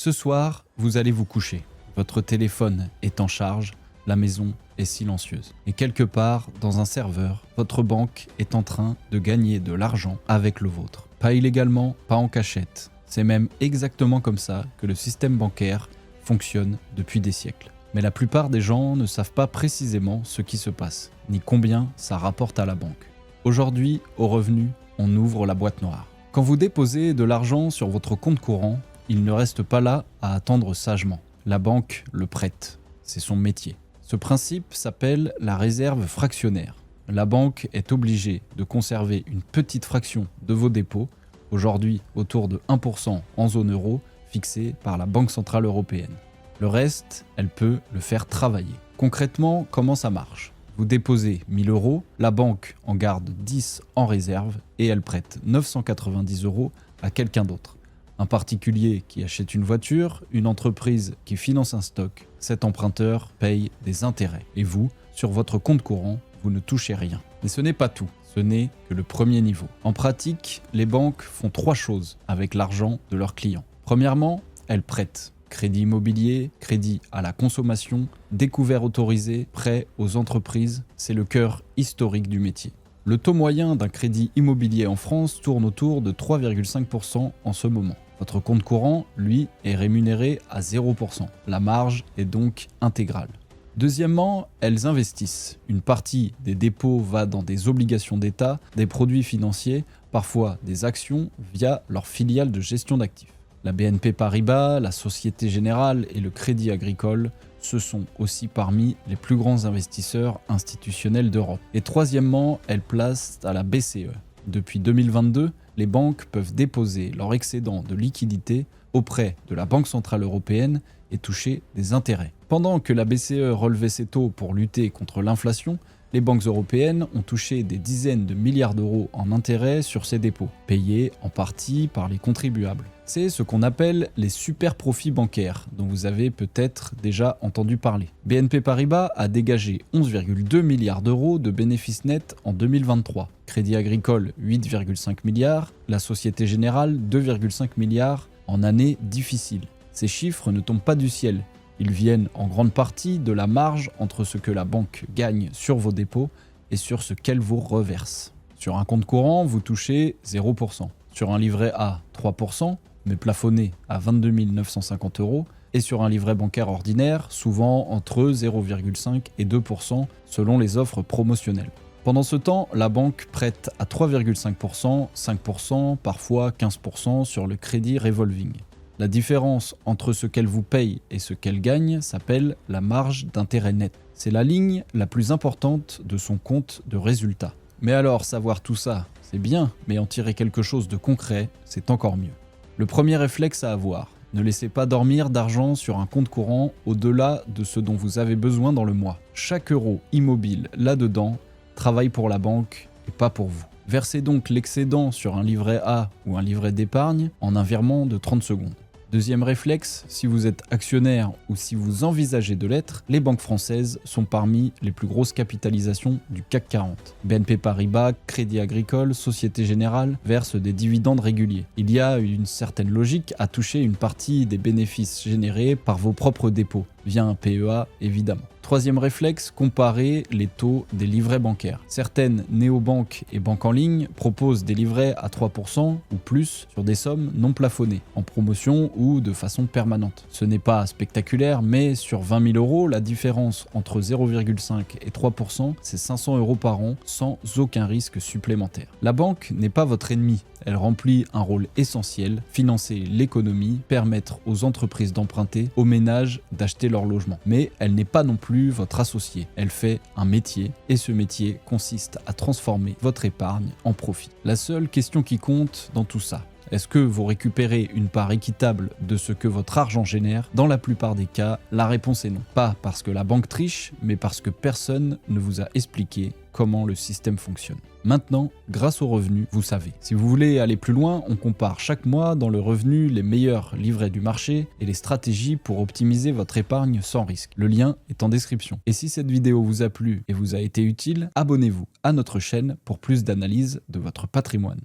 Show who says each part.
Speaker 1: Ce soir, vous allez vous coucher. Votre téléphone est en charge, la maison est silencieuse. Et quelque part, dans un serveur, votre banque est en train de gagner de l'argent avec le vôtre. Pas illégalement, pas en cachette. C'est même exactement comme ça que le système bancaire fonctionne depuis des siècles. Mais la plupart des gens ne savent pas précisément ce qui se passe, ni combien ça rapporte à la banque. Aujourd'hui, au revenu, on ouvre la boîte noire. Quand vous déposez de l'argent sur votre compte courant, il ne reste pas là à attendre sagement. La banque le prête. C'est son métier. Ce principe s'appelle la réserve fractionnaire. La banque est obligée de conserver une petite fraction de vos dépôts, aujourd'hui autour de 1% en zone euro, fixée par la Banque Centrale Européenne. Le reste, elle peut le faire travailler. Concrètement, comment ça marche ? Vous déposez 1000 €, la banque en garde 10 en réserve et elle prête 990 € à quelqu'un d'autre. Un particulier qui achète une voiture, une entreprise qui finance un stock, cet emprunteur paye des intérêts. Et vous, sur votre compte courant, vous ne touchez rien. Mais ce n'est pas tout, ce n'est que le premier niveau. En pratique, les banques font 3 choses avec l'argent de leurs clients. Premièrement, elles prêtent. Crédit immobilier, crédit à la consommation, découvert autorisé, prêt aux entreprises, c'est le cœur historique du métier. Le taux moyen d'un crédit immobilier en France tourne autour de 3,5% en ce moment. Votre compte courant, lui, est rémunéré à 0%. La marge est donc intégrale. Deuxièmement, elles investissent. Une partie des dépôts va dans des obligations d'État, des produits financiers, parfois des actions via leur filiale de gestion d'actifs. La BNP Paribas, la Société Générale et le Crédit Agricole, ce sont aussi parmi les plus grands investisseurs institutionnels d'Europe. Et troisièmement, elles placent à la BCE. Depuis 2022, les banques peuvent déposer leur excédent de liquidité auprès de la Banque Centrale Européenne et toucher des intérêts. Pendant que la BCE relevait ses taux pour lutter contre l'inflation, les banques européennes ont touché des dizaines de milliards d'euros en intérêts sur ces dépôts, payés en partie par les contribuables. C'est ce qu'on appelle les super profits bancaires, dont vous avez peut-être déjà entendu parler. BNP Paribas a dégagé 11,2 milliards d'euros de bénéfices nets en 2023. Crédit Agricole, 8,5 milliards. La Société Générale, 2,5 milliards en année difficile. Ces chiffres ne tombent pas du ciel. Ils viennent en grande partie de la marge entre ce que la banque gagne sur vos dépôts et sur ce qu'elle vous reverse. Sur un compte courant, vous touchez 0%. Sur un livret A, 3%, mais plafonné à 22 950 €. Et sur un livret bancaire ordinaire, souvent entre 0,5 et 2% selon les offres promotionnelles. Pendant ce temps, la banque prête à 3,5%, 5%, parfois 15% sur le crédit revolving. La différence entre ce qu'elle vous paye et ce qu'elle gagne s'appelle la marge d'intérêt net. C'est la ligne la plus importante de son compte de résultat. Mais alors, savoir tout ça, c'est bien, mais en tirer quelque chose de concret, c'est encore mieux. Le premier réflexe à avoir, ne laissez pas dormir d'argent sur un compte courant au-delà de ce dont vous avez besoin dans le mois. Chaque euro immobile là-dedans travaille pour la banque et pas pour vous. Versez donc l'excédent sur un livret A ou un livret d'épargne en un virement de 30 secondes. Deuxième réflexe, si vous êtes actionnaire ou si vous envisagez de l'être, les banques françaises sont parmi les plus grosses capitalisations du CAC 40. BNP Paribas, Crédit Agricole, Société Générale versent des dividendes réguliers. Il y a une certaine logique à toucher une partie des bénéfices générés par vos propres dépôts, via un PEA évidemment. Troisième réflexe, comparer les taux des livrets bancaires. Certaines néobanques et banques en ligne proposent des livrets à 3% ou plus sur des sommes non plafonnées, en promotion ou de façon permanente. Ce n'est pas spectaculaire, mais sur 20 000 €, la différence entre 0,5 et 3%, c'est 500 € par an sans aucun risque supplémentaire. La banque n'est pas votre ennemi. Elle remplit un rôle essentiel, financer l'économie, permettre aux entreprises d'emprunter, aux ménages d'acheter leur logement. Mais elle n'est pas non plus votre associé. Elle fait un métier et ce métier consiste à transformer votre épargne en profit. La seule question qui compte dans tout ça, est-ce que vous récupérez une part équitable de ce que votre argent génère ? Dans la plupart des cas, la réponse est non. Pas parce que la banque triche, mais parce que personne ne vous a expliqué comment le système fonctionne. Maintenant, grâce aux revenus, vous savez. Si vous voulez aller plus loin, on compare chaque mois dans le revenu les meilleurs livrets du marché et les stratégies pour optimiser votre épargne sans risque. Le lien est en description. Et si cette vidéo vous a plu et vous a été utile, abonnez-vous à notre chaîne pour plus d'analyse de votre patrimoine.